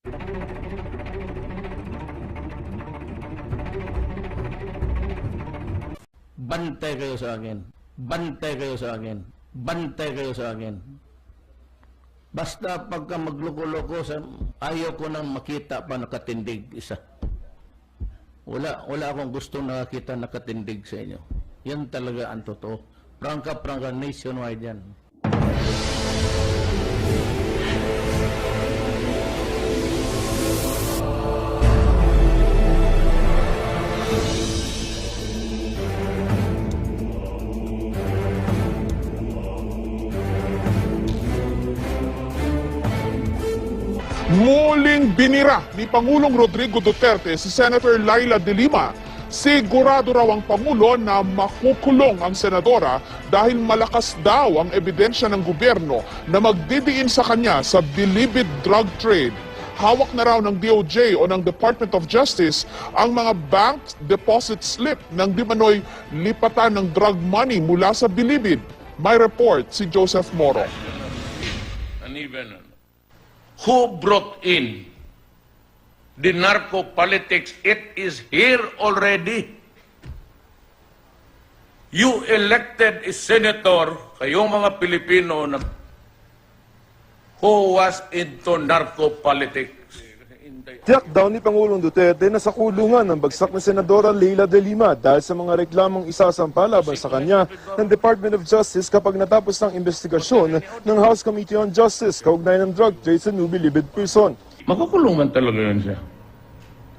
Bantay kayo sa akin. Bantay kayo sa akin. Bantay kayo sa akin. Basta pagka magloko-loko, ayaw ko nang makita pa nakatindig isa. Wala akong gustong nakakita nakatindig sa inyo. Yan talaga ang totoo. Prangka nationwide yan. Muling binira ni Pangulong Rodrigo Duterte si Senator Laila De Lima. Sigurado raw ang Pangulo na makukulong ang senadora dahil malakas daw ang ebidensya ng gobyerno na magdidiin sa kanya sa bilibid drug trade. Hawak na raw ng DOJ o ng Department of Justice ang mga bank deposit slip ng di manoy lipatan ng drug money mula sa bilibid. May report si Joseph Moro. Who brought in the narco politics? It is here already. You elected a senator, kayong mga Pilipino, na who was into narco politics. Tiyak daw ni Pangulong Duterte na sa kulungan ng bagsak na Senadora Laila De Lima dahil sa mga reklamong isasampa laban sa kanya ng Department of Justice kapag natapos ng investigasyon ng House Committee on Justice kaugnay ng drug trade sa New Bilibid Prison. Makukulungan talaga yun siya.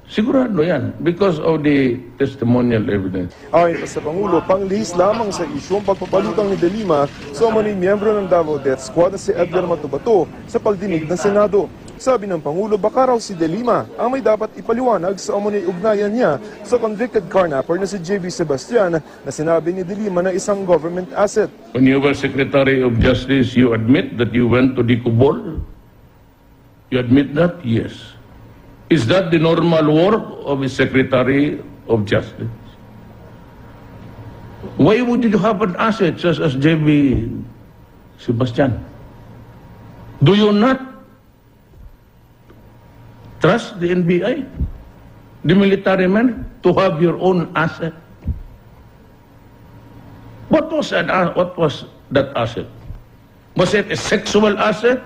Sigurado yan because of the testimonial evidence. Ayon pa sa Pangulo, panglihis lamang sa isyong pagpapalutang ni De Lima sa umano'y miyembro ng Davao Death Squad na si Edgar Matubato sa pagdinig ng Senado. Sabi ng Pangulo, baka raw si De Lima ang may dapat ipaliwanag sa umano'y ugnayan niya sa convicted carnapper na si J.B. Sebastian na sinabi ni De Lima na isang government asset. When you were Secretary of Justice, you admit that you went to the Cubol? You admit that? Yes. Is that the normal work of a Secretary of Justice? Why would you have an asset such as J.B. Sebastian? Do you not trust the NBI, the military men, to have your own asset? What was that asset? Was it a sexual asset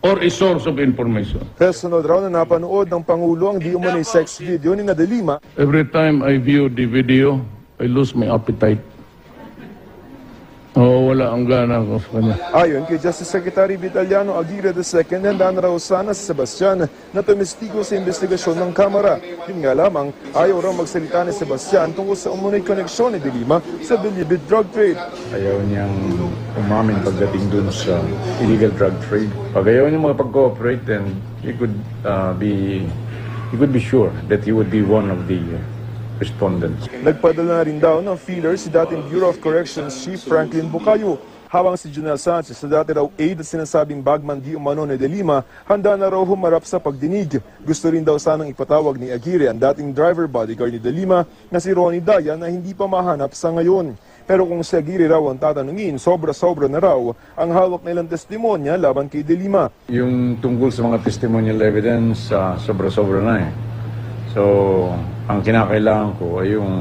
or a source of information? Kasunod raw na napanood ng Pangulo ang di umano'y sex video ni De Lima. Every time I view the video, I lose my appetite. Wala ang gana ko sa kanya. Ayon kay Justice Secretary Vitaliano Aguirre II, handa na raw sana si Sebastian na tumistigo sa investigasyon ng Kamara. Yun nga lamang, ayaw raw magsalita ni Sebastian tungkol sa umunoy koneksyon ni De Lima sa bilibid drug trade. Ayaw niyang umamin pagdating dun sa illegal drug trade. Pag ayaw niya makapag-cooperate, then he could be sure that he would be one of the respondents. Nagpadala na rin daw ng feeler si dating Bureau of Corrections Chief Franklin Bucayo. Habang si Junel Sanchez na dati raw aide at sinasabing bagman di umano ni De Lima, handa na raw humarap sa pagdinig. Gusto rin daw sanang ipatawag ni Aguirre ang dating driver bodyguard ni De Lima na si Ronnie Daya na hindi pa mahanap sa ngayon. Pero kung si Aguirre raw ang tatanungin, sobra-sobra na raw ang hawak nilang testimonya laban kay De Lima. Yung tungkol sa mga testimonial evidence, sobra-sobra na eh. So, ang kinakailangan ko ay yung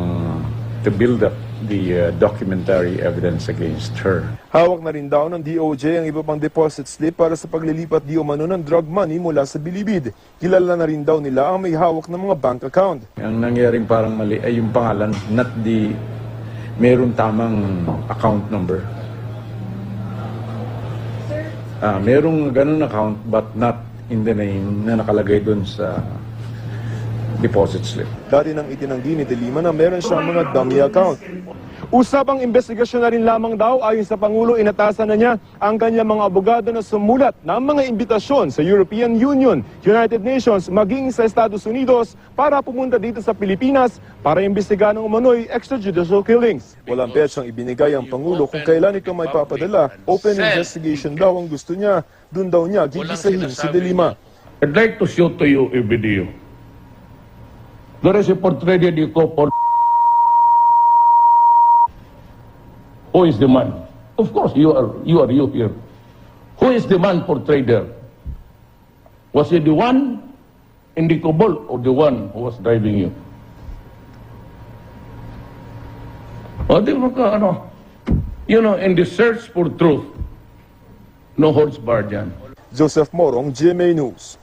to build up the documentary evidence against her. Hawak na rin daw ng DOJ ang iba pang deposit slip para sa paglilipat di umano ng drug money mula sa bilibid. Kilala na rin daw nila ang may hawak ng mga bank account. Ang nangyaring parang mali ay yung pangalan, not the meron tamang account number. Merong ganun account but not in the name na nakalagay dun sa deposit slip. Dati nang itinanggi ni De Lima na meron siyang mga dummy account. Usapang investigasyon na rin lamang daw ayon sa Pangulo, inatasan na niya ang kanyang mga abogado na sumulat ng mga imbitasyon sa European Union, United Nations, maging sa Estados Unidos para pumunta dito sa Pilipinas para imbestigahan ng umano'y extrajudicial killings. Walang petsang ibinigay ang Pangulo kung kailan ito may papadala. Open investigation daw ang gusto niya. Doon daw niya gigisahin si De Lima. I'd like to show to you a video. There is a portrait that you call Who is the man? Of course, you here. Who is the man portrayed there? Was he the one in the cabal or the one who was driving you? O di ba ka, ano? You know, in the search for truth, no holds barred yan. Joseph Morong, GMA News.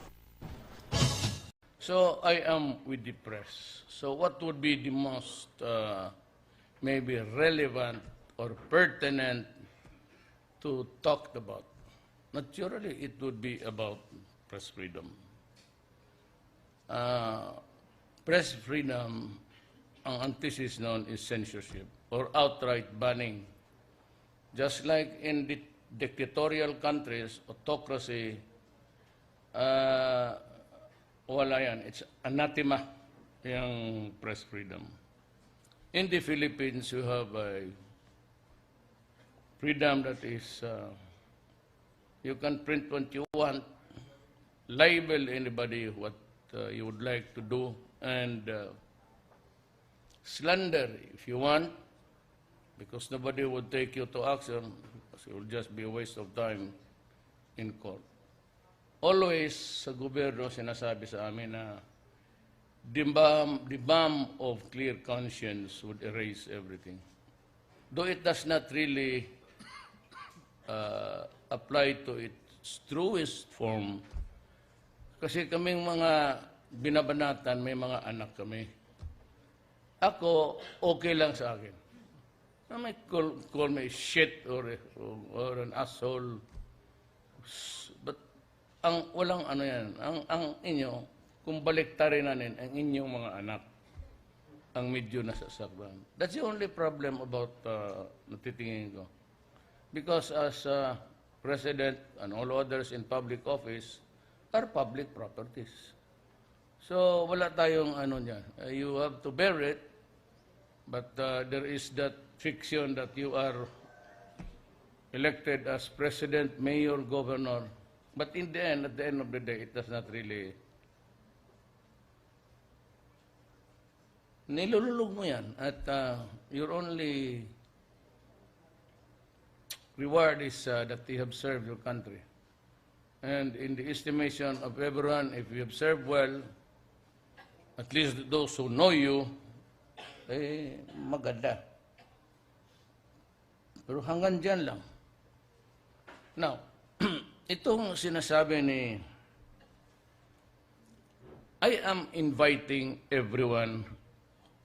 So I am with the press. So what would be the most maybe relevant or pertinent to talk about? Naturally, it would be about press freedom. Press freedom, ang antithesis noon is censorship or outright banning. Just like in the dictatorial countries, autocracy, wala yan. It's anathema yung press freedom. In the Philippines, you have a freedom that is, you can print what you want, label anybody what you would like to do, and slander if you want, because nobody would take you to action, because it will just be a waste of time in court. Always sa gobyerno sinasabi sa amin na the balm of clear conscience would erase everything. Though it does not really apply to its truest form, kasi kaming mga binabanatan, may mga anak kami. Ako, okay lang sa akin. I might call me shit or an asshole. But ang walang ano yan, ang inyo, kung baliktarin natin ang inyong mga anak, ang medyo nasasaktan. That's the only problem about natitingin ko. Because as President and all others in public office are public properties. So wala tayong ano niyan. You have to bear it, but there is that fiction that you are elected as President, Mayor, Governor. But in the end, at the end of the day, it does not really... Nilululog mo yan at your only reward is that you have served your country. And in the estimation of everyone, if you have served well, at least those who know you, eh, maganda. Pero hanggang dyan lang. Now, itong sinasabi ni, I am inviting everyone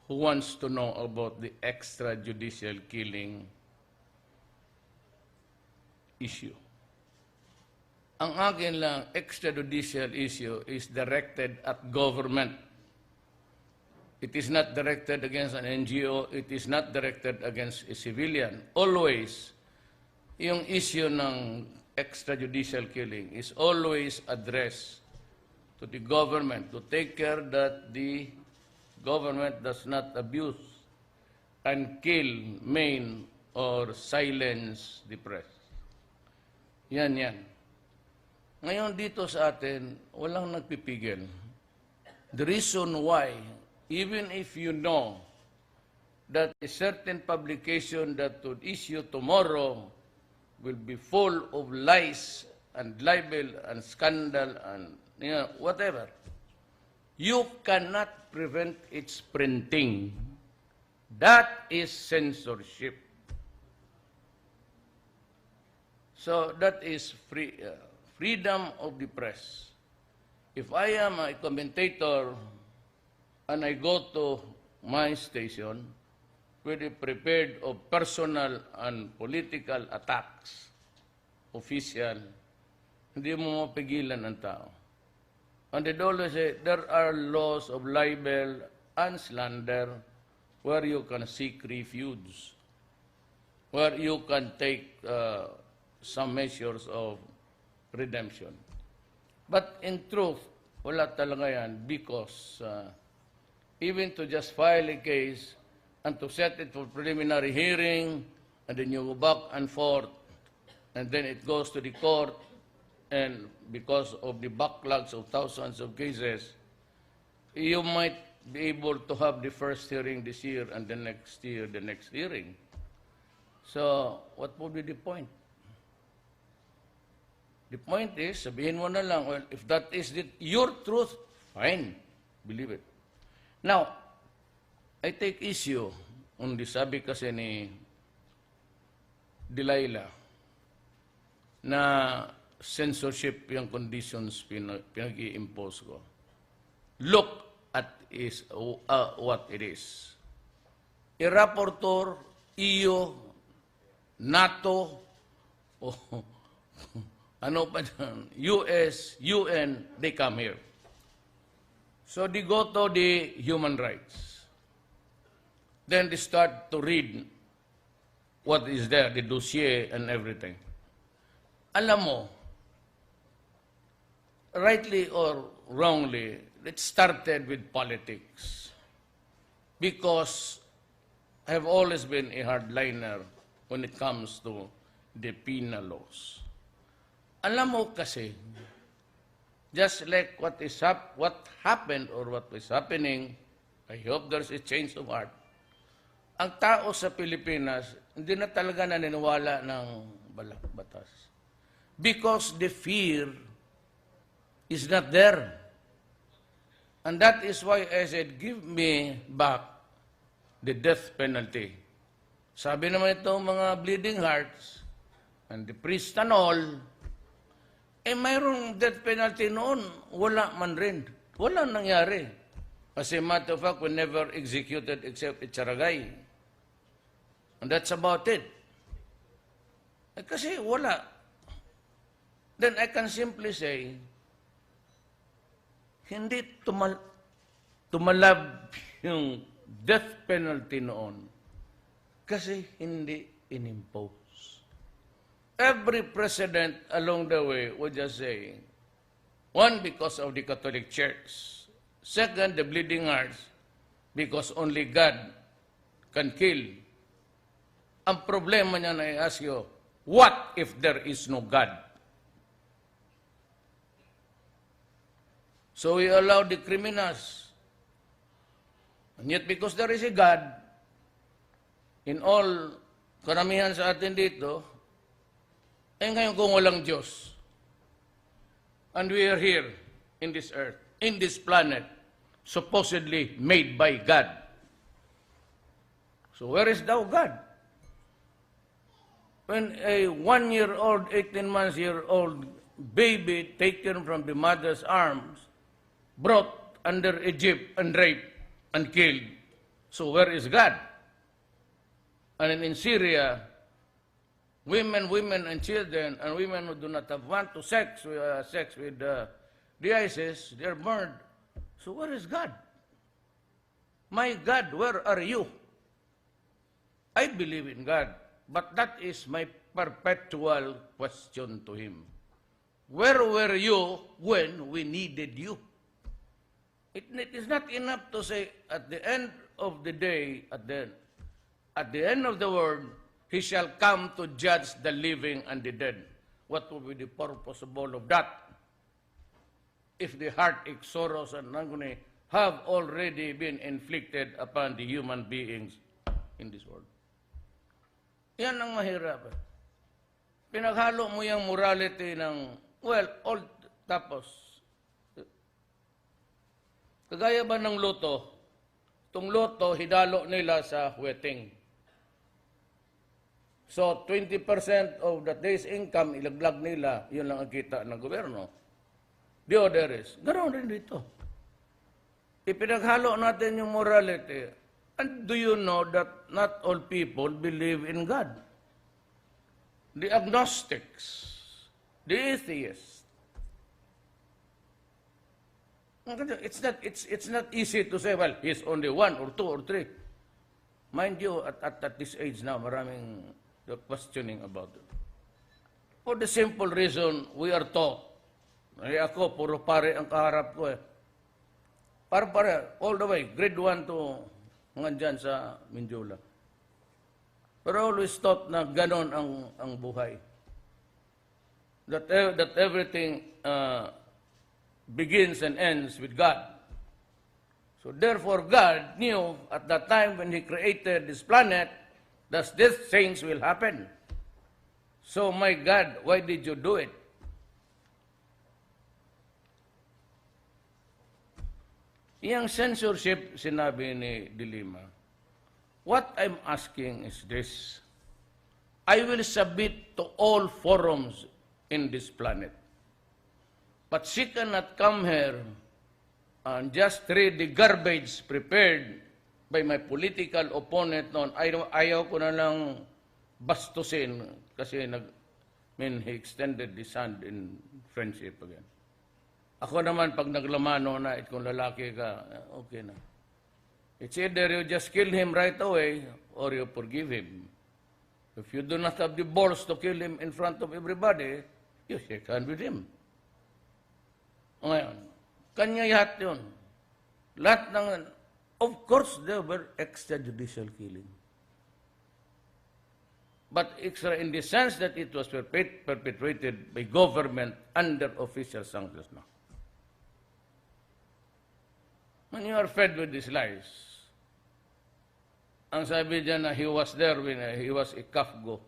who wants to know about the extrajudicial killing issue. Ang akin lang, extrajudicial issue is directed at government. It is not directed against an NGO. It is not directed against a civilian. Always, yung issue ng extrajudicial killing is always addressed to the government to take care that the government does not abuse and kill, maim, or silence the press. Yan. Ngayon dito sa atin, walang nagpipigil. The reason why, even if you know that a certain publication that would issue tomorrow will be full of lies and libel and scandal and whatever, you cannot prevent its printing. That is censorship. So that is freedom of the press. If I am a commentator and I go to my station with a prepared of personal and political attacks, official, hindi mo mapigilan ang tao. And they always say, there are laws of libel and slander where you can seek refuge, where you can take some measures of redemption. But in truth, wala talaga yan because even to just file a case and to set it for preliminary hearing, and then you go back and forth, and then it goes to the court, and because of the backlogs of thousands of cases, you might be able to have the first hearing this year and the next year, the next hearing. So, what would be the point? The point is, sabihin mo na lang, well, if that is your truth, fine. Believe it. Now, I take issue on the sabi kasi ni Delilah na censorship yung conditions pinag-i-impose ko. Look at what it is. A rapporteur, EU, NATO, ano pa dyan, US, UN, they come here. So they go to the human rights. Then they start to read what is there, the dossier and everything. Alam mo, rightly or wrongly, it started with politics. Because I have always been a hardliner when it comes to the penal laws. Alam mo kasi, just like what happened or what is happening, I hope there's a change of heart. Ang tao sa Pilipinas, hindi na talaga naniniwala ng batas. Because the fear is not there. And that is why I said, give me back the death penalty. Sabi naman itong mga bleeding hearts and the priest and all, mayroong death penalty noon, wala man rin. Wala nangyari. As a matter of fact, we never executed except Icharagay. And that's about it. Kasi wala. Then I can simply say, hindi tumalab yung death penalty noon kasi hindi inimpose. Every president along the way would just say, one, because of the Catholic Church. Second, the bleeding hearts, because only God can kill. Ang problema niya na I ask you, what if there is no God? So we allow the criminals. And yet because there is a God, in all karamihan sa atin dito, ngayon kung walang Diyos, and we are here in this earth, in this planet, supposedly made by God. So where is thou God? When a 1-year-old, 18-month-old baby taken from the mother's arms, brought under Egypt and raped and killed. So where is God? And in Syria, women and children, and women who do not have want to sex with the ISIS, they are burned. So where is God? My God, where are you? I believe in God, but that is my perpetual question to Him. Where were you when we needed you? It is not enough to say at the end of the day, at the end of the world, He shall come to judge the living and the dead. What will be the purpose of all of that? If the heartache, sorrows, and agony have already been inflicted upon the human beings in this world. Yan ang mahirap. Pinaghalo mo yung morality ng, well, all, tapos, kagaya ba ng loto? Itong loto, hidalo nila sa wedding. So, 20% of that day's income, ilaglag nila, yun lang ang kita ng gobyerno. The other is, ganoon rin dito. Ipinaghalo natin yung morality. And do you know that not all people believe in God? The agnostics, the atheists. It's not easy to say, well, he's only 1 or 2 or 3. Mind you, at this age now, maraming questioning about it. For the simple reason, we are taught. Ay ako, puro pare ang kaharap ko eh. Pare, all the way, grade 1 to hanggang dyan sa Mindula. Pero always taught na ganon ang buhay. That everything begins and ends with God. So therefore, God knew at that time when He created this planet that these things will happen. So my God, why did you do it? Yung censorship, sinabi ni De Lima, what I'm asking is this. I will submit to all forums in this planet. But she cannot come here and just read the garbage prepared by my political opponent noon. Ayaw ko na lang bastusin kasi he extended his hand in friendship again. Ako naman, pag naglamano na, kung lalaki ka, okay na. It's either you just kill him right away or you forgive him. If you do not have the balls to kill him in front of everybody, you shake hand with him. Ngayon, kanya lahat yun. Lahat ng, of course, there were extrajudicial killing. But extra in the sense that it was perpetrated by government under official sanctions now. When you are fed with these lies, ang sabi dyan na he was there when he was a CAFGO,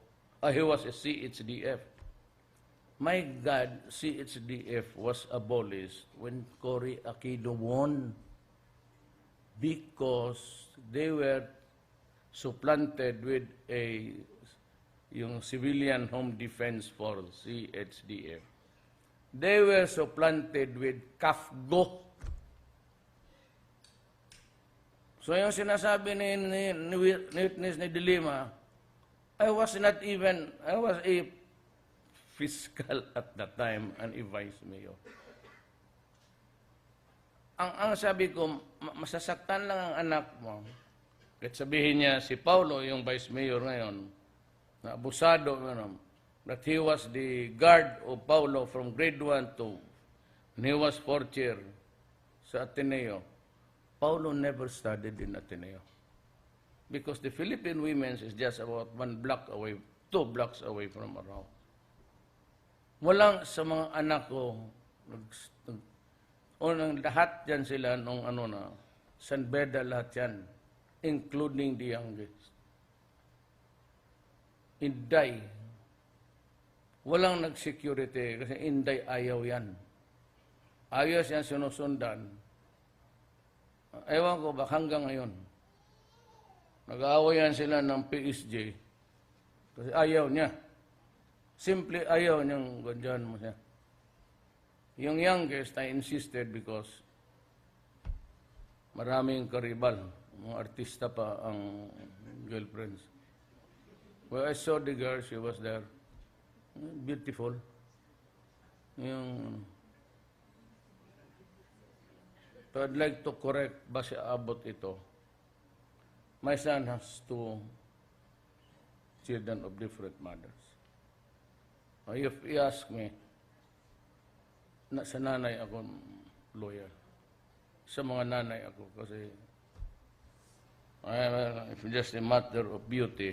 he was a CHDF. My God, CHDF was abolished when Cory Aquino won because they were supplanted with yung Civilian Home Defense Force, CHDF. They were supplanted with CAFGO. So yung sinasabi ni witness ni De Lima, I was a fiscal at that time and a vice mayor. Ang sabi ko, masasaktan lang ang anak mo. Kahit sabihin niya si Paulo, yung vice mayor ngayon, na abusado, that he was the guard of Paulo from grade 1 to when he was 4th year sa Ateneo. Paulo never studied in Ateneo because the Philippine Women's is just about 1 block away, 2 blocks away from around. Walang sa mga anak ko, unang lahat yan sila nung San Beda lahat yan, including the youngest. Inday, walang nag-security kasi Inday ayaw yan. Ayaw yan sinusundan. Ewan ko ba hanggang ngayon. Nag-aawayan sila ng PSG kasi ayaw niya. Simple ayaw niyang ganyan mo siya. Yung youngest, I insisted because maraming karibal. Mga artista pa ang girlfriends. Well, I saw the girl, she was there. Beautiful. So I'd like to correct base abot ito. My son has 2 children of different mothers. If you ask me, sa nanay ako lawyer. Sa mga nanay ako kasi if just a matter of beauty,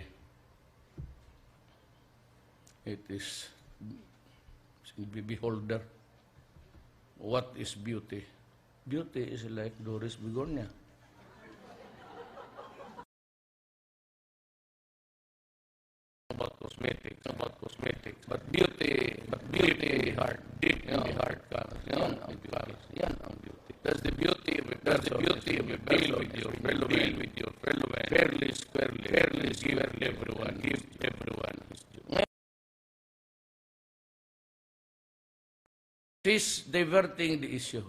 it is beholder. What is beauty? Beauty is like Doris Begonia. About cosmetics. But beauty, heart, deep in the heart ka. Yan ang beauty. That's the beauty of a deal with your fellow man, fairly, squarely, give everyone his due. She's diverting the issue.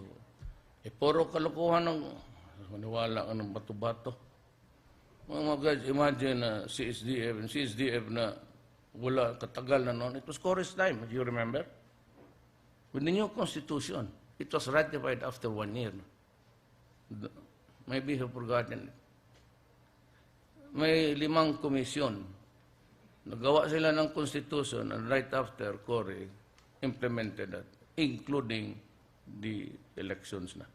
Puro kalokohan ng maniwala ka ng bato-bato. Mga guys, imagine na CSDF na wala katagal na noon. It was Cory's time, do you remember? With the new constitution, it was ratified after 1 year. Maybe you've forgotten it. May 5 komisyon. Nagawa sila ng constitution and right after Cory implemented that, including the elections na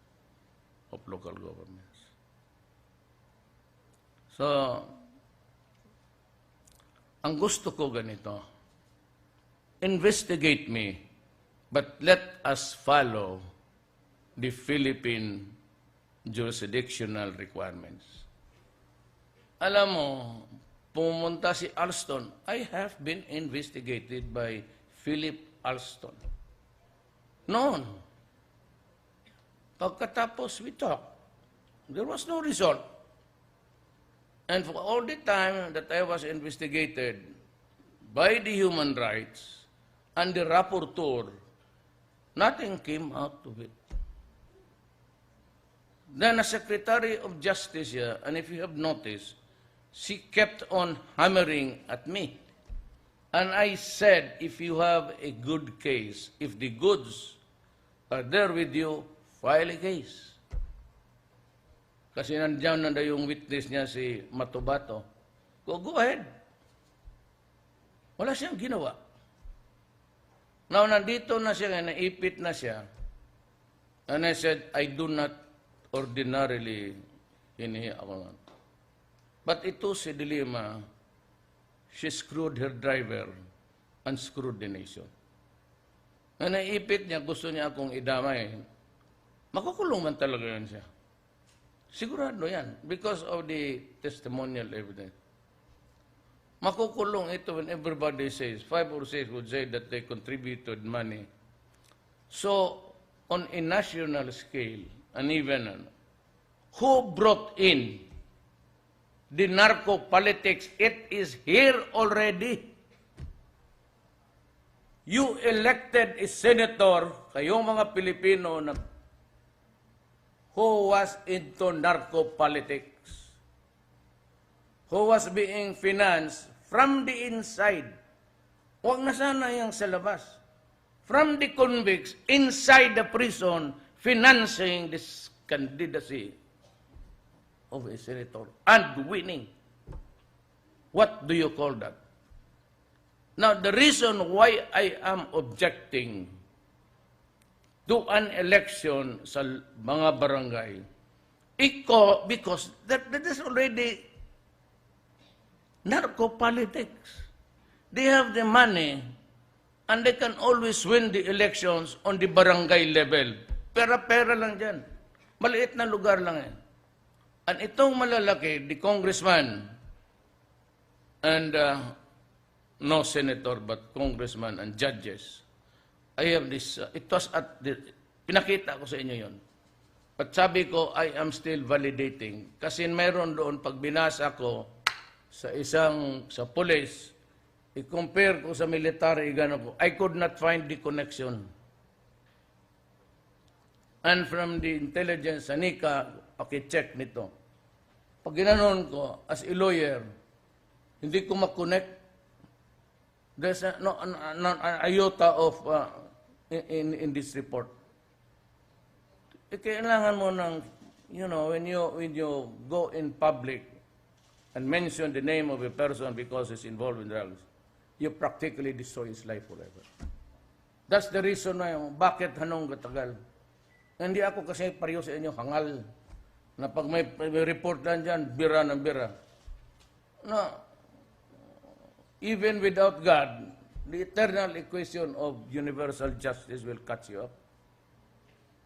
of local governments. So, ang gusto ko ganito, investigate me, but let us follow the Philippine jurisdictional requirements. Alam mo, pumunta si Alston, I have been investigated by Philip Alston. Noon, pagkatapos we talk, There was no result. And for all the time that I was investigated by the human rights and the rapporteur, nothing came out of it. Then a Secretary of Justice here, and if you have noticed, she kept on hammering at me. And I said, if you have a good case, if the goods are there with you, file a case. Kasi nandiyan na yung witness niya si Matubato. Go ahead. Wala siyang ginawa. Now, nandito na siya, naipit na siya. And I said, I do not ordinarily hinihi ako. But ito si De Lima, she screwed her driver and screwed the nation. Na naipit niya, gusto niya akong idamay. Makukulong man talaga yan siya. Sigurado yan, because of the testimonial evidence. Makukulong ito when everybody says, 5 or 6 would say that they contributed money. So, on a national scale, and even, who brought in the narco politics? It is here already. You elected a senator, kayong mga Pilipino na who was into narco politics, who was being financed from the inside. Huwag na sana yung sa labas. From the convicts inside the prison, financing this candidacy of a senator and winning. What do you call that? Now, the reason why I am objecting to an election sa mga barangay, because that is already narco politics. They have the money and they can always win the elections on the barangay level. Pera-pera lang dyan. Maliit na lugar lang yan. And itong malalaki, the congressman, and no senator, but congressman and judges, I have this, it was at the, pinakita ko sa inyo yon. At sabi ko, I am still validating. Kasi mayroon doon, pag binasa ko sa sa police, i-compare ko sa military, gano'n ko, I could not find the connection. And from the intelligence, Anika, paki-check nito. Pag ginanon ko, as a lawyer, hindi ko makonect. There's an iota of, in this report. Kailangan mo ng, you know, when you go in public and mention the name of a person because he's involved in drugs, you practically destroy his life forever. That's the reason na yung bakit hanong katagal. Hindi ako kasi pareho sa inyo hangal na pag may report lang dyan, bira ng bira. No, even without God, the eternal equation of universal justice will catch you up.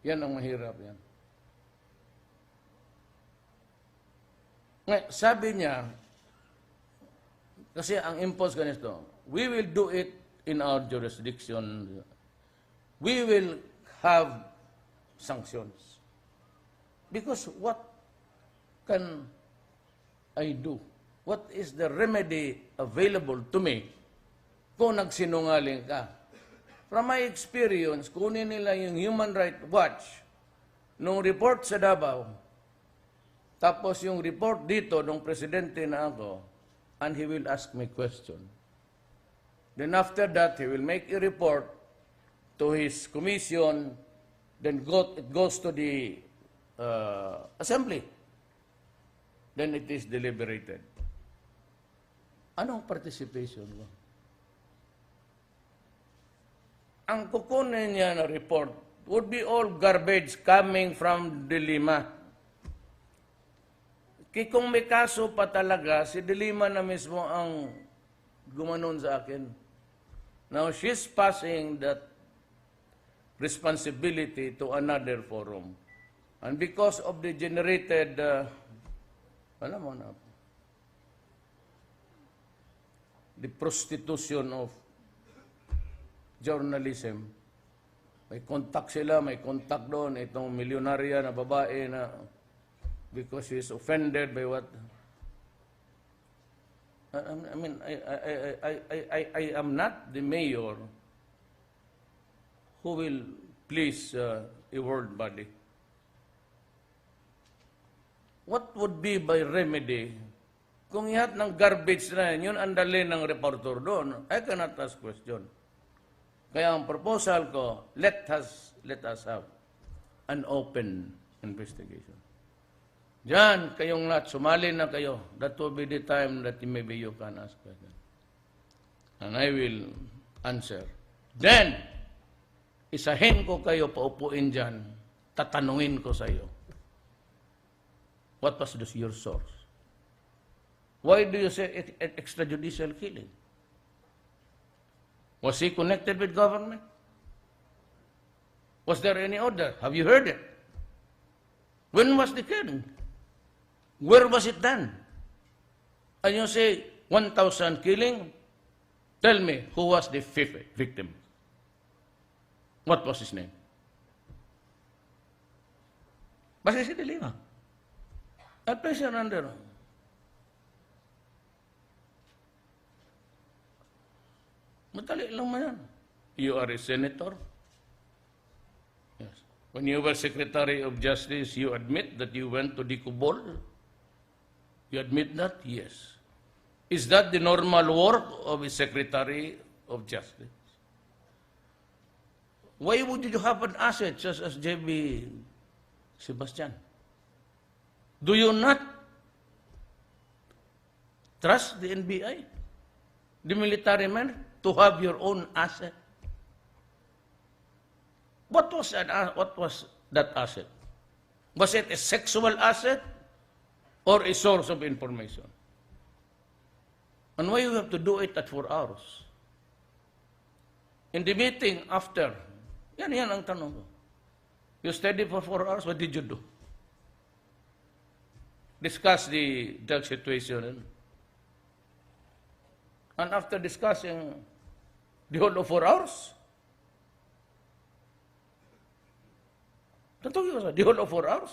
Yan ang mahirap yan. Ngayon, sabi niya, kasi ang impulse ganito, we will do it in our jurisdiction. We will have sanctions. Because what can I do? What is the remedy available to me kung nagsinungaling ka? From my experience, kunin nila yung Human Rights Watch, nung report sa Davao, tapos yung report dito nung presidente na ako, and he will ask me question. Then after that, he will make a report to his commission, then it goes to the assembly. Then it is deliberated. Anong participation mo? Ang kukunin niya na report would be all garbage coming from De Lima. Kung may kaso pa talaga, si De Lima na mismo ang gumanon sa akin. Now, she's passing that responsibility to another forum. And because of the generated, alam mo na, the prostitution of journalism. May contact sila, may contact doon, itong milyonarya na babae na because he is offended by what. I mean, I am not the mayor who will please a world body. What would be by remedy kung ihat ng garbage na yun ang dali ng reporter doon? I cannot ask question. Kaya ang proposal ko, let us have an open investigation. Diyan, kayong lahat, sumali na kayo. That will be the time that maybe you can ask question. And I will answer. Then, isahin ko kayo, paupuin dyan, tatanungin ko sa iyo. What was your source? Why do you say extrajudicial killing? Was he connected with government? Was there any order? Have you heard it? When was the killing? Where was it done? And you say 1,000 killing? Tell me, who was the fifth victim? What was his name? Basta si De Lima. At pressure under. Madali lang man yan. You are a senator. Yes. When you were Secretary of Justice, you admit that you went to Dicobol? You admit that? Yes. Is that the normal work of a Secretary of Justice? Why would you have an asset such as J.B. Sebastian? Do you not trust the NBI, the military men, to have your own asset? What was that asset? Was it a sexual asset or a source of information? And why you have to do it at 4 hours? In the meeting after, yan ang tanong ko. You studied for 4 hours, what did you do? Discuss the drug situation. And after discussing the whole of 4 hours, the whole of 4 hours,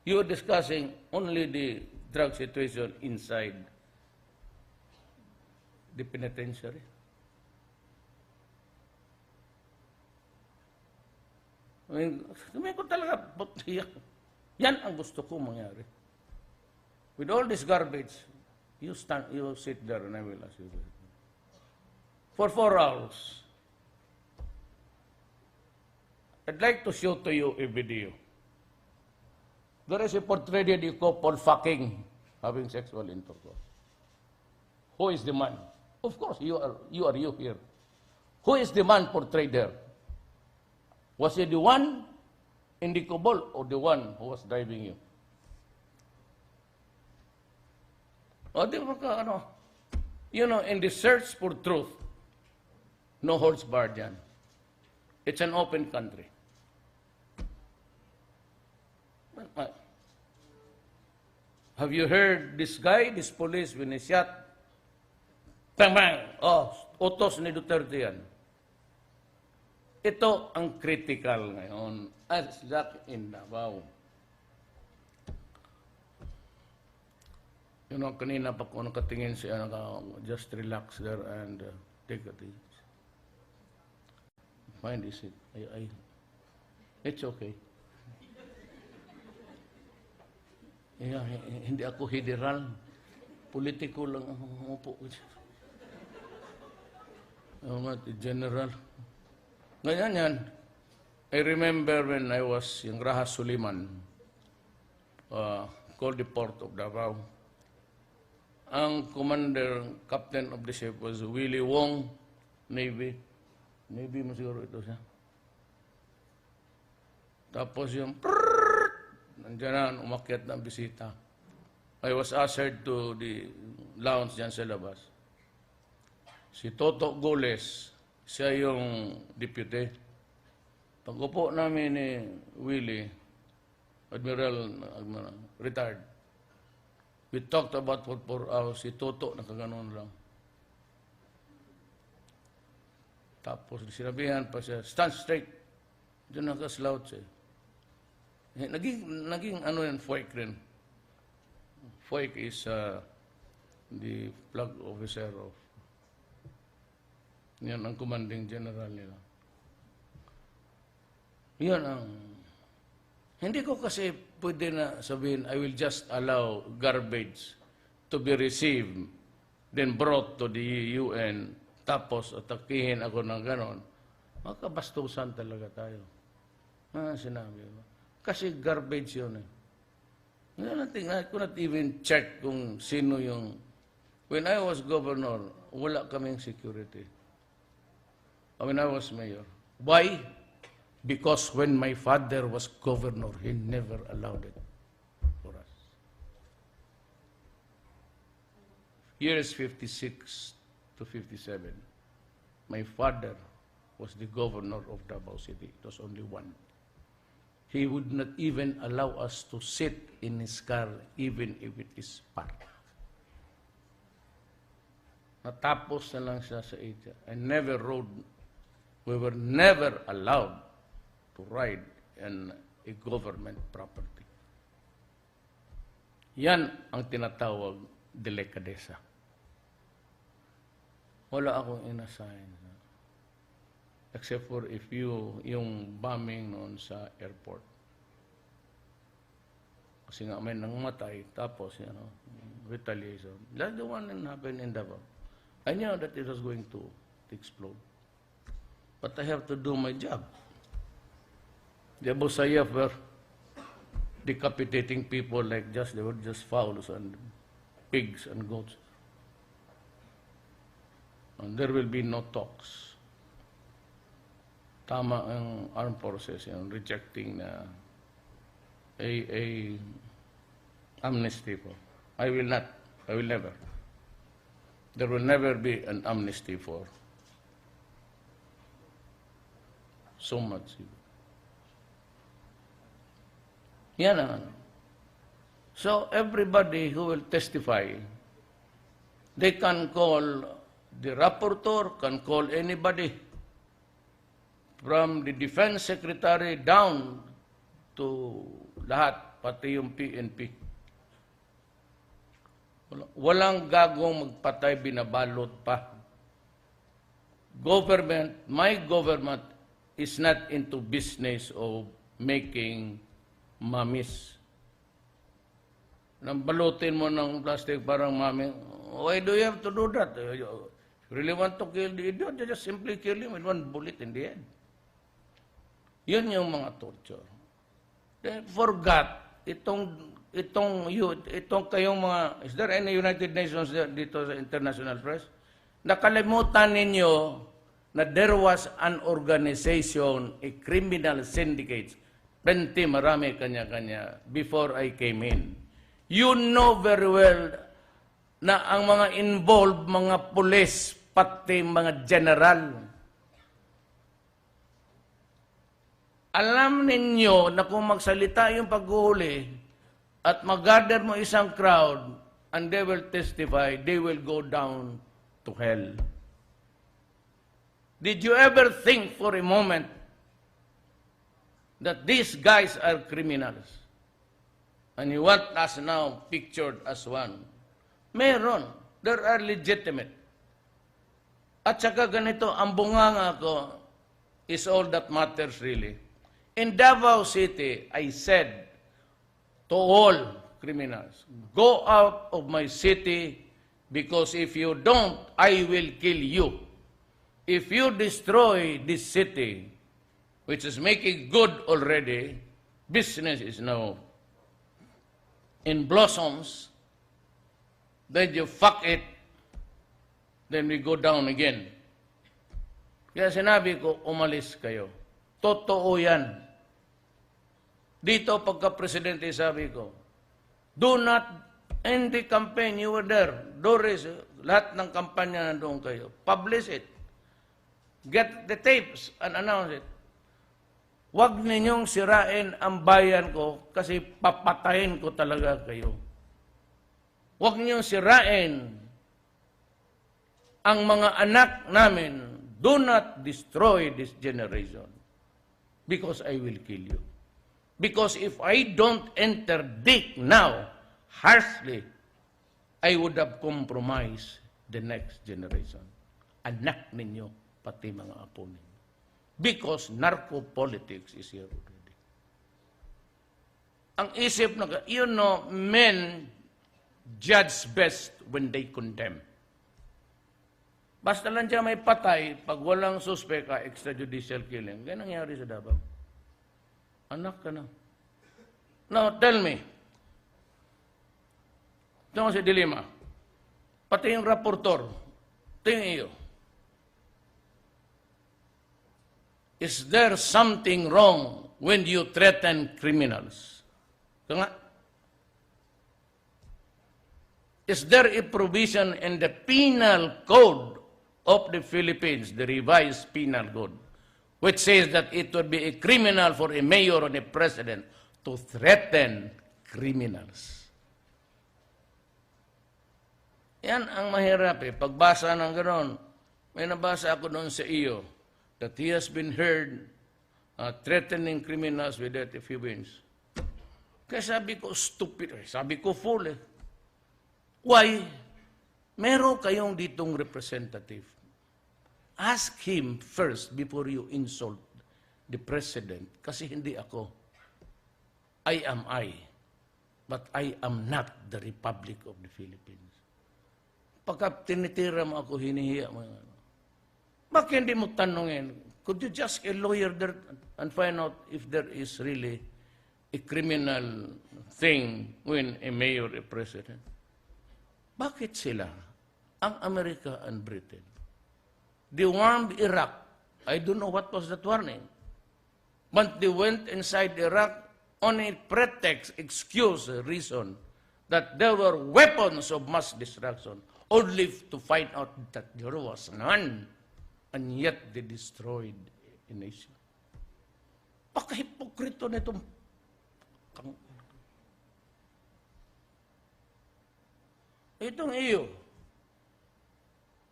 you were discussing only the drug situation inside the penitentiary. I mean, ko talaga, yan ang gusto ko mangyari. With all this garbage, you sit there and I will ask you. For 4 hours, I'd like to show to you a video. There is a portrait of the couple fucking, having sexual intercourse. Who is the man? Of course, you are here. Who is the man portrayed there? Was he the one in the couple or the one who was driving you? O di ba ka, you know, in the search for truth, no holds barred yan. It's an open country. Have you heard this guy, this police, when he shot? Bang, bang! Oh, utos ni Duterte yan. Ito ang critical ngayon. As that in Davao. You know, kanina pa ko nakatingin siya, just relax there and take it easy. Find this it. It's okay. Yeah, hindi ako federal. Politiko lang ang umupo. General. Ngayon yan. I remember when I was yung Raha Suliman, called the port of Davao. Ang commander, captain of the ship was Willie Wong, Navy. Navy mo siguro ito siya. Tapos yung nandiyan na, umakyat ng bisita. I was ushered to the lounge dyan sa labas. Si Toto Goles, siya yung deputy. Pag-upo namin ni Willie, Admiral, retired. We talked about for 4 hours. Si Toto, nakaganon lang. Tapos sinabihan pa siya, stand straight. Diyan nakaslout siya. Naging ano yan, FOIC rin. FOIC is the flag officer of, yan ang commanding general nila. Yan ang, hindi ko kasi pwede na sabihin, I will just allow garbage to be received, then brought to the UN, tapos atakihin ako ng ganon. Makabastusan talaga tayo. Sinabi ko. Kasi garbage yun eh. I could not even check kung sino yung... When I was governor, wala kaming security. When I was mayor. Why? Because when my father was governor, he never allowed it for us. Years 56 to 57, my father was the governor of Davao City. It was only one. He would not even allow us to sit in his car, even if it is parked. Natapos na lang siya sa ita. I never rode. We were never allowed to ride in a government property. Yan ang tinatawag delikadesa. Wala akong inassign. Except for if yung bombing noon sa airport. Kasi nga may nangmatay, tapos, retaliation. That's the one that happened in Davao. I knew that it was going to explode. But I have to do my job. The Abu Sayyaf were decapitating people like they were just fowls and pigs and goats. And there will be no talks. Tama ang armed forces rejecting a amnesty for. I will never. There will never be an amnesty for so much. Yan ang So everybody who will testify, they can call the rapporteur, can call anybody from the defense secretary down to lahat, pati yung PNP. Walang gagong magpatay, binabalot pa. My government is not into business of making mummies. Nang balutin mo ng plastic parang mummy, why do you have to do that? If you really want to kill the idiot, you just simply kill him with one bullet in the head. Yun yung mga torture. They forgot itong kayong mga, is there any United Nations dito sa international press? Nakalimutan ninyo na there was an organization, a criminal syndicate, marami kanya-kanya, before I came in. You know very well na ang mga involved, mga pulis, pati mga general, alam ninyo na kung magsalita yung paghuhuli at mag-gather mo isang crowd and they will testify, they will go down to hell. Did you ever think for a moment that these guys are criminals? And you want us now pictured as one? Meron. There are legitimate. At saka ganito, ang bunganga ko is all that matters really. In Davao City, I said to all criminals, go out of my city because if you don't, I will kill you. If you destroy this city, which is making good already, business is now in blossoms, then you fuck it, then we go down again. Kaya sinabi ko, umalis kayo. Totoo yan. Dito, pagka-presidente, sabi ko, do not, end the campaign, you were there, Doris, lahat ng kampanya nandoon kayo, publish it. Get the tapes and announce it. Huwag ninyong sirain ang bayan ko kasi papatayin ko talaga kayo. Huwag ninyong sirain ang mga anak namin. Do not destroy this generation because I will kill you. Because if I don't interdict now, harshly, I would have compromised the next generation. Anak ninyo, pati mga apo ninyo. Because narco-politics is here already. Ang isip na, men judge best when they condemn. Basta lang siya may patay, pag walang suspect, extrajudicial killing. Ganyan nangyari sa Davao. Anak ka na. Now, tell me. Ito si Dilima. Pati yung raportor. Tingin iyo. Is there something wrong when you threaten criminals? Ito nga. Is there a provision in the penal code of the Philippines, the revised penal code, which says that it would be a criminal for a mayor or a president to threaten criminals? Yan ang mahirap eh. Pagbasa ng gano'n, may nabasa ako doon sa iyo that he has been heard threatening criminals without a few wins. Kaya sabi ko, stupid. Sabi ko, fool eh. Why? Meron kayong ditong representative. Ask him first before you insult the president. Kasi hindi ako. I am I. But I am not the Republic of the Philippines. Pagka tinitira mo ako, hinihiya mo. Bakit hindi mo tanungin? Could you just a lawyer there and find out if there is really a criminal thing when a mayor, a president? Bakit sila? Ang Amerika and Britain. They warned Iraq. I don't know what was that warning. But they went inside Iraq on a pretext, excuse, reason, that there were weapons of mass destruction, only to find out that there was none. And yet they destroyed a nation. Pagka-hipokrito nitong itong iyo.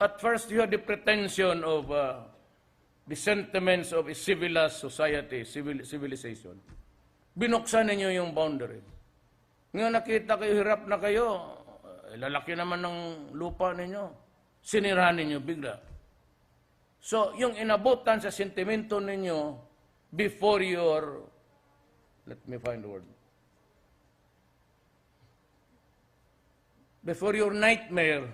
At first, you had the pretension of the sentiments of a civilized society, civilization. Binuksan ninyo yung boundary. Ngayon nakita kayo, hirap na kayo, lalaki naman ng lupa ninyo, sinirahan ninyo bigla. So, yung inabutan sa sentimento ninyo before your, let me find the word, before your nightmare,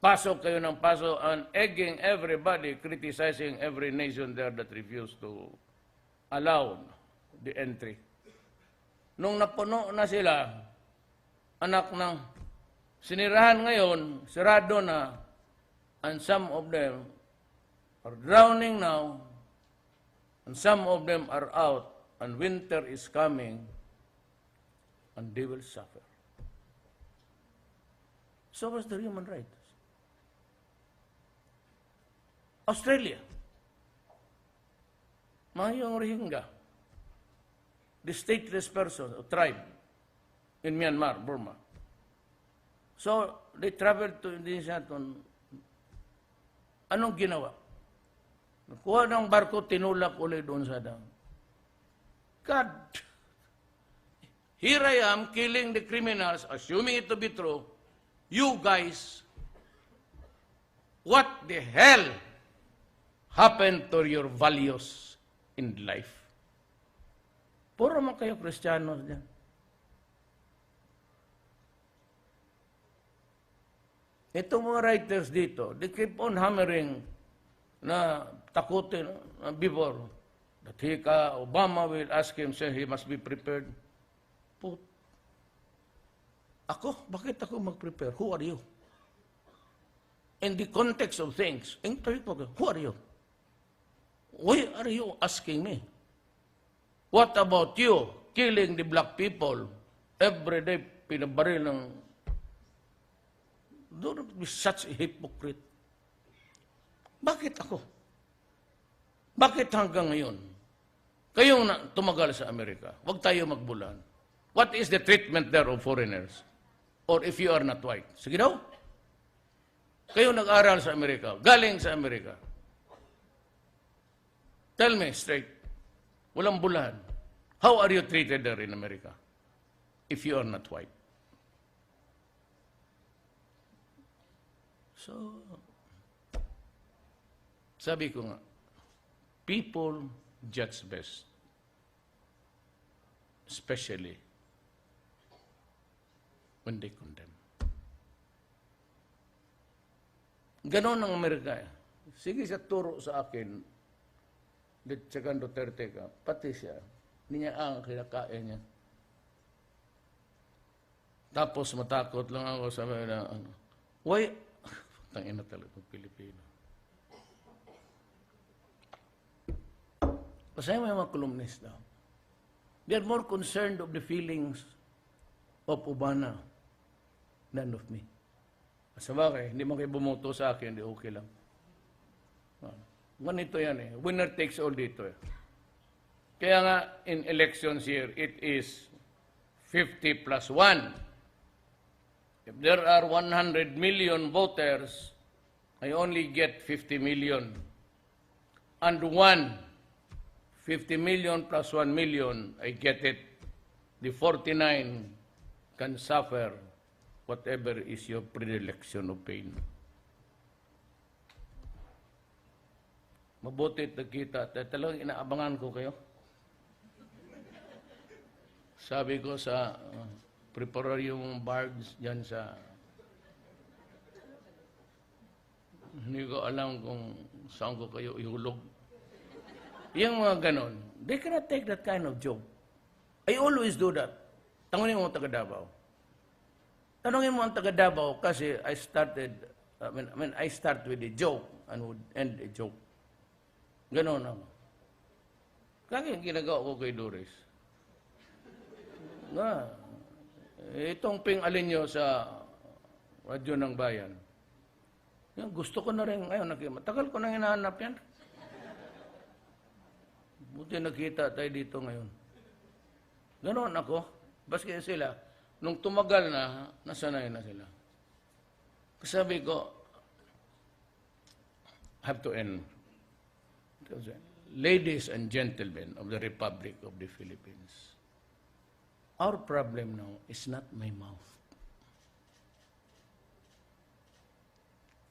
pasok kayo ng pasok and egging everybody, criticizing every nation there that refused to allow the entry. Nung napuno na sila, anak ng sinirahan ngayon, sirado na, and some of them are drowning now, and some of them are out, and winter is coming, and they will suffer. So was the human rights. Australia, Mayong Rohingya, the stateless person or tribe in Myanmar, Burma. So, they traveled to Indonesia. Anong ginawa? Nakuha ng barko, tinulak ulit doon sa dam. God, here I am killing the criminals, assuming it to be true. You guys, what the hell happened to your values in life? Puro man kayo Kristiyanos dyan. Itong mga writers dito, they keep on hammering na takutin before that Obama will ask him, say he must be prepared. Put. Ako? Bakit ako mag-prepare? Who are you? In the context of things, who are you? Why are you asking me? What about you killing the black people every day, pinabaril ng... Don't be such a hypocrite. Bakit ako? Bakit hanggang ngayon? Kayong tumagal sa Amerika, huwag tayo magbulan. What is the treatment there of foreigners? Or if you are not white? Sige daw. Kayong nag-aral sa Amerika, galing sa Amerika. Tell me straight. Walang bulan. How are you treated there in America if you are not white? So, sabi ko nga, people judge best, especially when they condemn. Ganon ang Amerika. Sige siya turo sa akin, Tsagan Duterte ka, pati siya, hindi niya ang kinakain niya. Tapos matakot lang ako, sabi na, why? Tangina talaga ng Pilipino. Kasi may mga kolumnista, they are more concerned of the feelings of Ubana than of me. Sa bagay, hindi mo kayo bumoto sa akin, hindi okay lang. Ganito yan eh. Winner takes all dito eh. Kaya nga, in elections here, it is 50 plus 1. If there are 100 million voters, I only get 50 million. And 50 million plus 1 million, I get it. The 49 can suffer whatever is your predilection of pain. Mabuti at nagkita. Talagang inaabangan ko kayo. Sabi ko sa prepare yung bards dyan sa... Hindi ko alam kung saan ko kayo ihulog. Yung mga ganon, they cannot take that kind of joke. I always do that. Tanungin mo ang taga Davao. Tanungin mo ang taga Davao kasi I start with a joke and would end a joke. Ganon ako. Kaya ginagawa ko kay Doris. Itong ping-alin nyo sa radyo ng bayan. Yan, gusto ko na rin ngayon. Matagal ko na hinahanap yan. Buti nakita tayo dito ngayon. Ganon ako. Baski sila, nung tumagal na, nasanay na sila. Sabi ko, have to end. Ladies and gentlemen of the Republic of the Philippines, our problem now is not my mouth.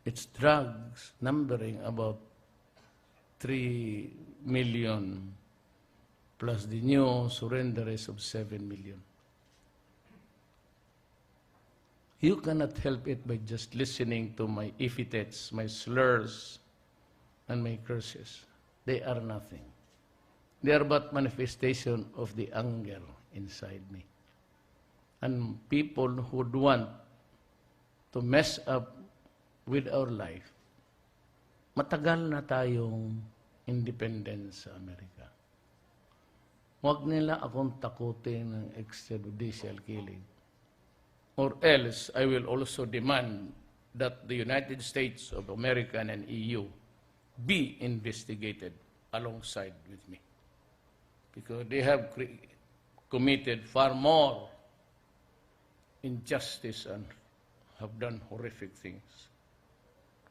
It's drugs numbering about 3 million plus the new surrenderers of 7 million. You cannot help it by just listening to my epithets, my slurs, and my curses. They are nothing. They are but manifestation of the anger inside me. And people who would want to mess up with our life, matagal na tayong independence sa Amerika. Huwag nila akong takutin ng extrajudicial killing. Or else, I will also demand that the United States of America and EU be investigated alongside with me. Because they have committed far more injustice and have done horrific things.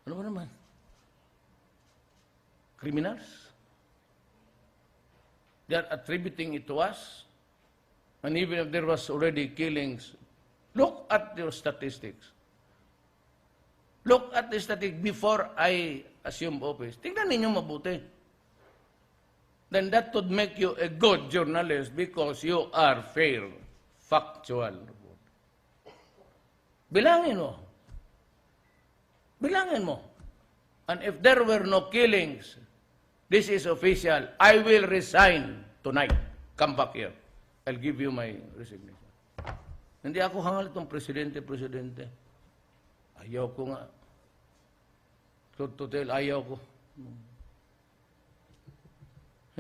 Ano ba naman? Criminals? They are attributing it to us. And even if there was already killings, look at your statistics. Look at the statistics before I assume office. Tingnan ninyo mabuti. Then that would make you a good journalist because you are fair, factual. Bilangin mo. Bilangin mo. And if there were no killings, this is official, I will resign tonight. Come back here. I'll give you my resignation. Hindi ako hangal itong presidente. Ayaw ko nga. To tell, ayaw ko.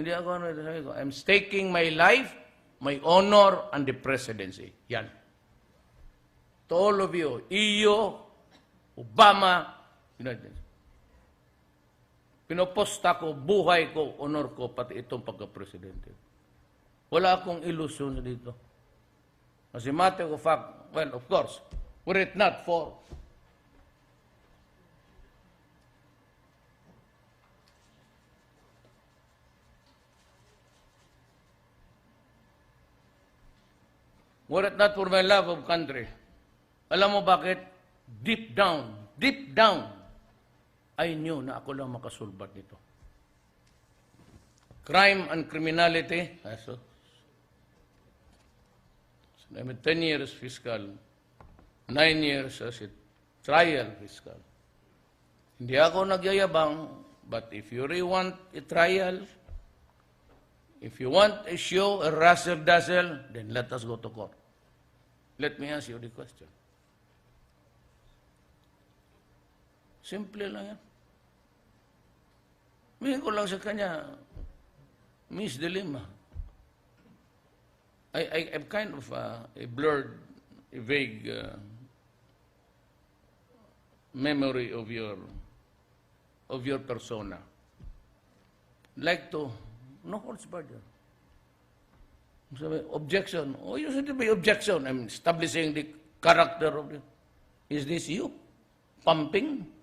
Hindi ako sabi ko, I'm staking my life, my honor, and the presidency. Yan. To all of you, EU, Obama, United States. Pinoposta ko, buhay ko, honor ko, pati itong pagka-presidente. Wala akong ilusyon dito. As a matter of fact, well, of course, were it not for were it not for my love of country. Alam mo bakit? Deep down, I knew na ako lang makasulbat nito. Crime and criminality, so 10 years fiscal, 9 years as a trial fiscal. Hindi ako nagyayabang, but if you really want a trial, if you want a show, a razzle-dazzle, then let us go to court. Let me ask you the question. Simple lang yan. Mihin ko lang sa kanya, Miss De Lima, I'm kind of a blurred, a vague memory of your persona. Like to, no holds barred. Sabi, objection. Oh, you should be objection. I'm establishing the character of it. Is this you? Pumping?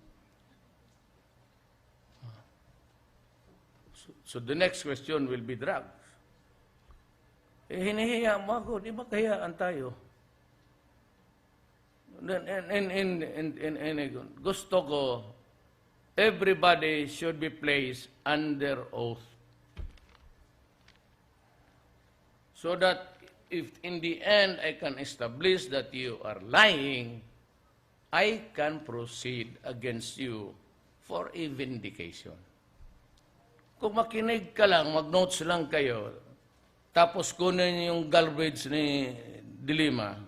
So the next question will be drugs. Eh, hinihiya mo ako, di ba kahiyaan tayo? Gusto ko, everybody should be placed under oath. So that if in the end I can establish that you are lying, I can proceed against you for a vindication. Kung makinig ka lang, mag-notes lang kayo, tapos kunin yung garbage ni De Lima,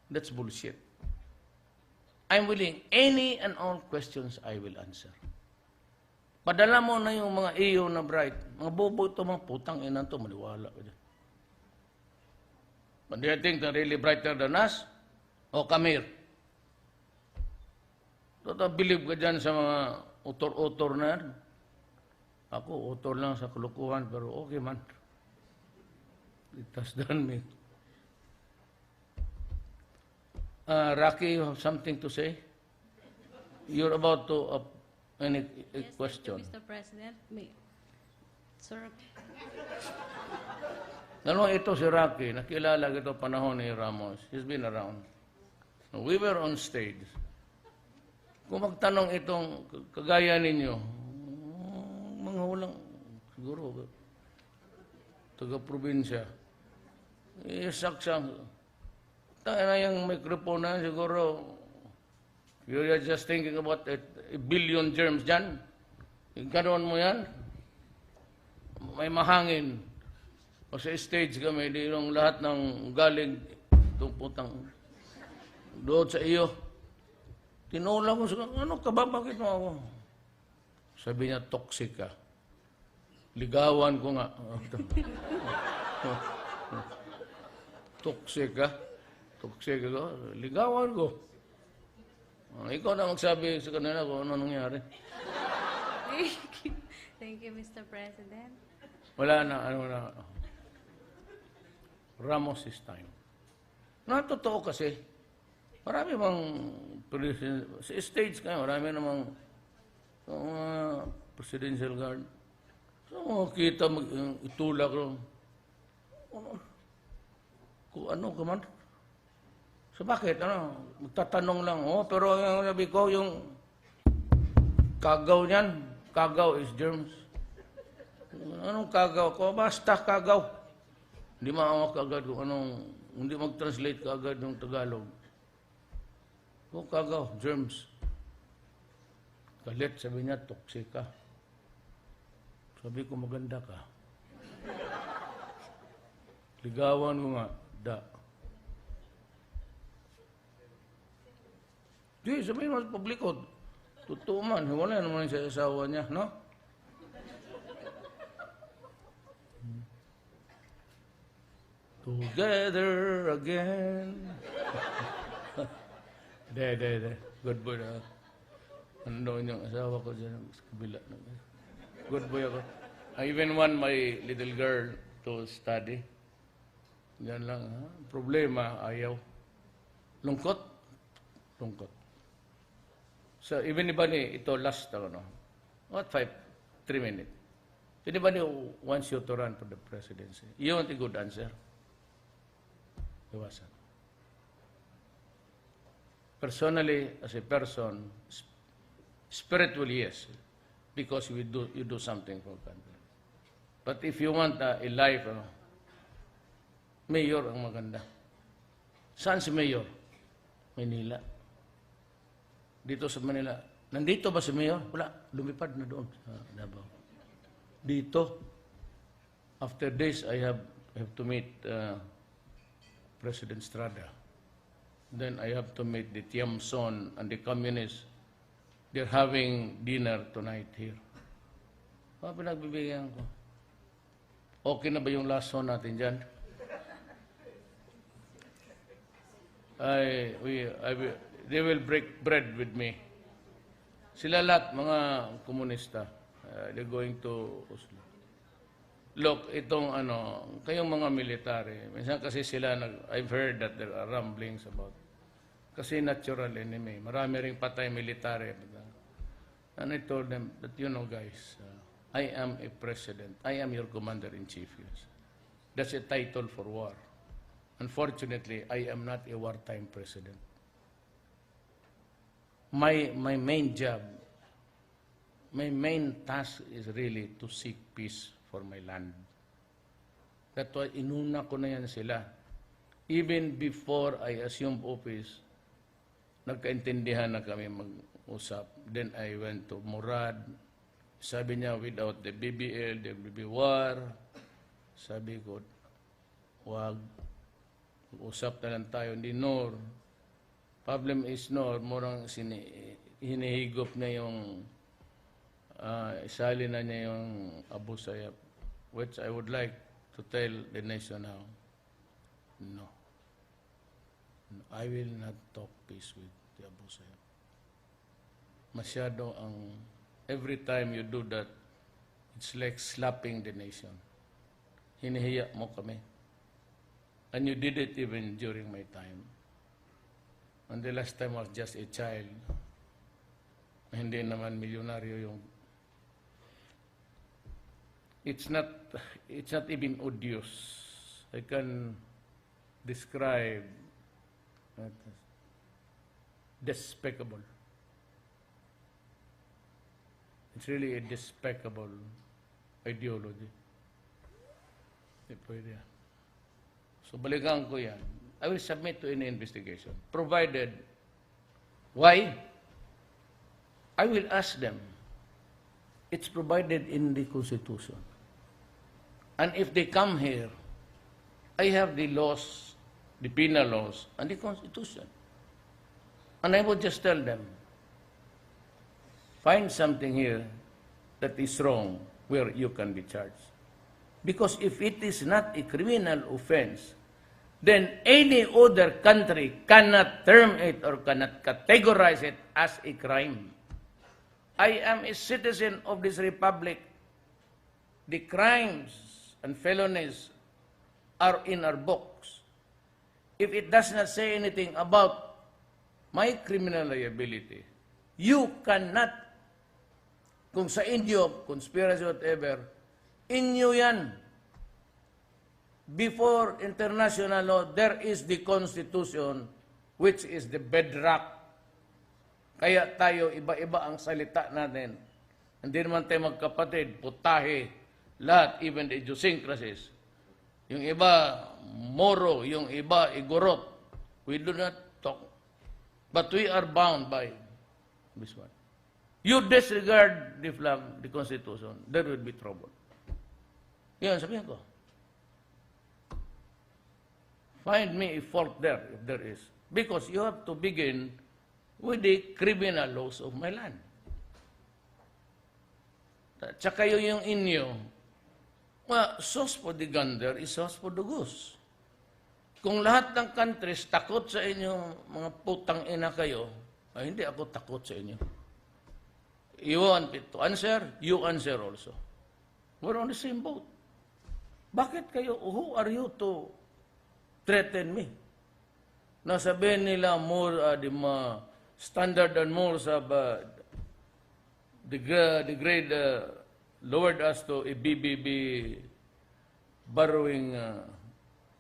that's bullshit. I'm willing, any and all questions I will answer. Padala mo na yung mga iyo na bright. Mga bobo ito, mga putang ina ito, maniwala ka dyan. But do you think they're really brighter than us? O come here. Believe ka dyan sa mga utor-utor na yan. Ako, utor lang sa kulukuhan, pero okay man. It has done me. Rocky, you have something to say? You're about to any question. Mr. President, sir. Ano ito si Rocky? Nakilala ito panahon ni Ramos. He's been around. We were on stage. Kung magtanong itong kagaya ninyo, mga walang, siguro, taga-probinsya, saksang, tayo na yung microphone na, siguro, you're just thinking about a billion germs dyan. Ganoon mo yan, may mahangin. O sa stage kami, di yung lahat ng galing, itong putang, doon sa iyo. Tinula ko sa, ano ka ba, bakit mo ako? Sabi niya, toxic ka. Ligawan ko nga. Toxic ka? Toxic ka? Ligawan ko. Ikaw na magsabi sa kanila kung ano nangyari. Thank you, Mr. President. Wala na, ano na. Ramos is time. Totoo kasi. Marami bang sa stage kayo, marami namang presidential guard. So, kita itulak lang. Kung ano ka man. So, bakit? Ano? Magtatanong lang. Oh, pero yung sabi ko, yung kagaw niyan, kagaw is germs. Anong kagaw ko? Basta kagaw. Hindi maawak agad kung anong, hindi mag-translate ka agad yung Tagalog. O kagaw, germs. Galit, sabi niya, toxic ka. Sabi ko, maganda ka. Ligawan ko nga, da. Di, sabihin mo sa publiko, totoo man, wala naman sa asawa niya, no? Together again. De. Good boy na. Ano yung asawa ko dyan sa kabila. Good boy ako. I even want my little girl to study. Yan lang. Ha? Problema, ayaw. Lungkot? Lungkot. So, even iba ni, ito last, what, 3 minutes. Anybody who wants you to run for the presidency? You want a good answer? Iwasan. Personally, as a person, spiritually, yes, because you do something for country. But if you want a life, mayor ang maganda. Saan si mayor? Manila. Dito sa Manila. Nandito ba si mayor? Wala. Lumipad na doon sa Davao. Dito. After this, I have to meet President Estrada. Then I have to meet the Tiamson and the communists. They're having dinner tonight here. Pinagbibigyan ko. Okay na ba yung last one natin dyan? They will break bread with me. Sila lahat, mga komunista. They're going to Oslo. Look, itong kayong mga military, minsan kasi sila, I've heard that there are rumblings about, kasi natural enemy. Marami ring patay military. And I told them that, you know guys, I am a president. I am your commander-in-chief. Yes. That's a title for war. Unfortunately, I am not a wartime president. My main job, my main task is really to seek peace for my land. That's why inuna ko na yan sila. Even before I assumed office, nagkaintindihan na kami mag-usap. Then I went to Murad. Sabi niya, without the BBL, there will be war. Sabi ko, wag. Usap na lang tayo. Hindi, Nor. Problem is, Nor, murang hinihigop na yung isali na niya yung Abu Sayyaf, which I would like to tell the nation now. No. I will not talk peace with the Abu Sayyaf. Masyado ang, every time you do that, it's like slapping the nation. Hinihiya mo kami. And you did it even during my time. And the last time I was just a child. Hindi naman milyonaryo yung... It's not even odious. I can describe despicable. It's really a despicable ideology. Hindi pwede. So balikan ko yan. I will submit to any investigation. Provided, why? I will ask them. It's provided in the Constitution. And if they come here, I have the laws, the penal laws, and the Constitution. And I would just tell them, find something here that is wrong where you can be charged. Because if it is not a criminal offense, then any other country cannot term it or cannot categorize it as a crime. I am a citizen of this republic. The crimes and felonies are in our books. If it does not say anything about my criminal liability, you cannot, kung sa inyo, conspiracy, whatever, inyo yan. Before international law, there is the Constitution, which is the bedrock. Kaya tayo, iba-iba ang salita natin. Hindi naman tayo magkapatid, putahe, lahat, even the idiosyncrasies. Yung iba, Moro, yung iba, Igorot. We do not talk. But we are bound by this one. You disregard the flag, the Constitution, there will be trouble. Yan, sabihin ko. Find me a fault there, if there is. Because you have to begin with the criminal laws of my land. Tsaka yung inyo, sauce for the gander is sauce for the goose. Kung lahat ng countries takot sa inyo, mga putang ina kayo, ay hindi ako takot sa inyo. You want it to answer, you answer also. We're on the same boat. Bakit kayo, who are you to threaten me? Nasabihin nila more, the standard and morals of the grade lowered us to a BBB borrowing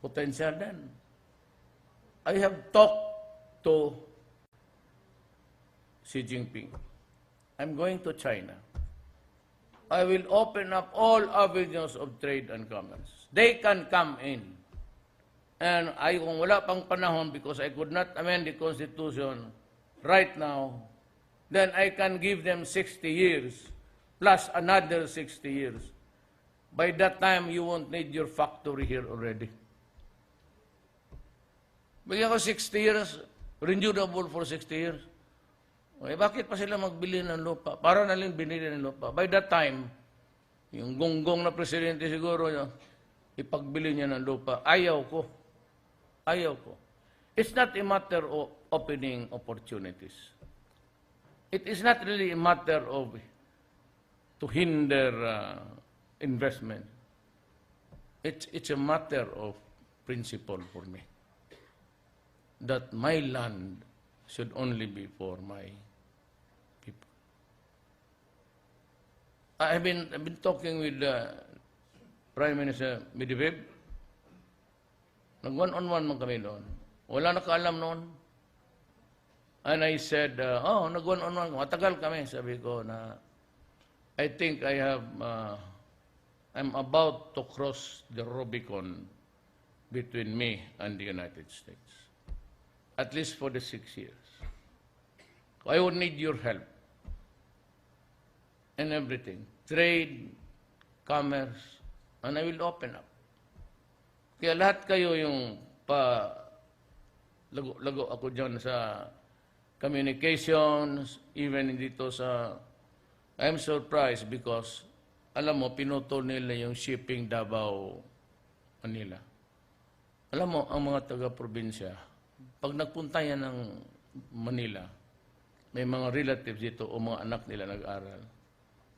potential then. I have talked to Xi Jinping. I'm going to China. I will open up all avenues of trade and commerce. They can come in. And kung wala pang panahon, because I could not amend the Constitution right now, then I can give them 60 years, plus another 60 years. By that time, you won't need your factory here already. Bigyan ko 60 years, renewable for 60 years. Okay, bakit pa sila magbili ng lupa? Para na lang binili ng lupa. By that time, yung gonggong na presidente siguro, ipagbili niya ng lupa. Ayaw ko. Ayaw ko. It's not a matter of opening opportunities. It is not really a matter of to hinder investment. It's a matter of principle for me. That my land should only be for my people. I've been talking with Prime Minister Medvedev. Nag-one-on-one man kami doon. Wala nakaalam noon. And I said, nag-one-on-one. Matagal kami. Sabi ko na, I think I'm about to cross the Rubicon between me and the United States. At least for the 6 years. I would need your help in everything. Trade, commerce, and I will open up. Kaya lahat kayo yung lago ako dyan sa communications, even dito sa, I'm surprised because, alam mo, pinutol nila yung shipping Davao, Manila. Alam mo, ang mga taga-probinsya, pag nagpunta yan ng Manila, may mga relatives dito o mga anak nila nag-aral.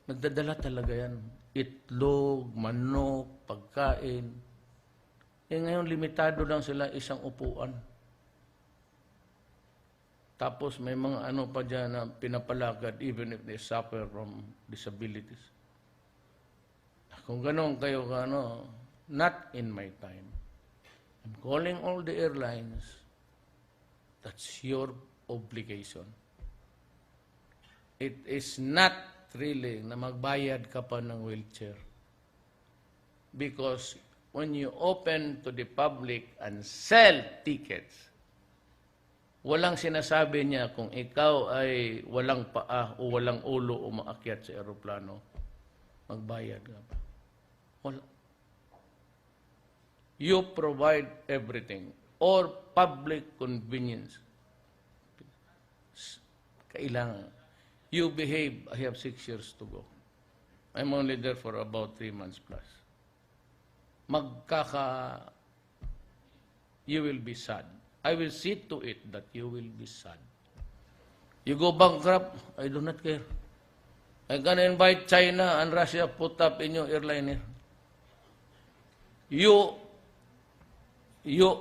Nagdadala talaga yan. Itlog, manok, pagkain. Ngayon, limitado lang sila isang upuan. Tapos may mga ano pa dyan na pinapalagad even if they suffer from disabilities. Kung ganon kayo, not in my time. I'm calling all the airlines. That's your obligation. It is not really na magbayad ka pa ng wheelchair. Because when you open to the public and sell tickets, walang sinasabi niya kung ikaw ay walang paa o walang ulo o maakyat sa aeroplano, magbayad ka pa. Wala. You provide everything. Or public convenience. Kailangan. You behave. I have 6 years to go. I'm only there for about 3 months plus. You will be sad. I will see to it that you will be sad. You go bankrupt, I do not care. I'm gonna invite China and Russia put up in your airliner. You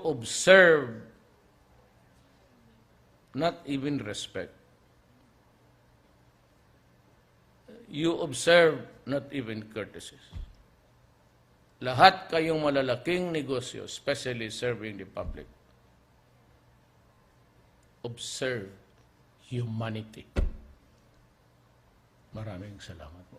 observe, not even respect. You observe, not even courtesies. Lahat kayong malalaking negosyo, especially serving the public, observe humanity. Maraming salamat po.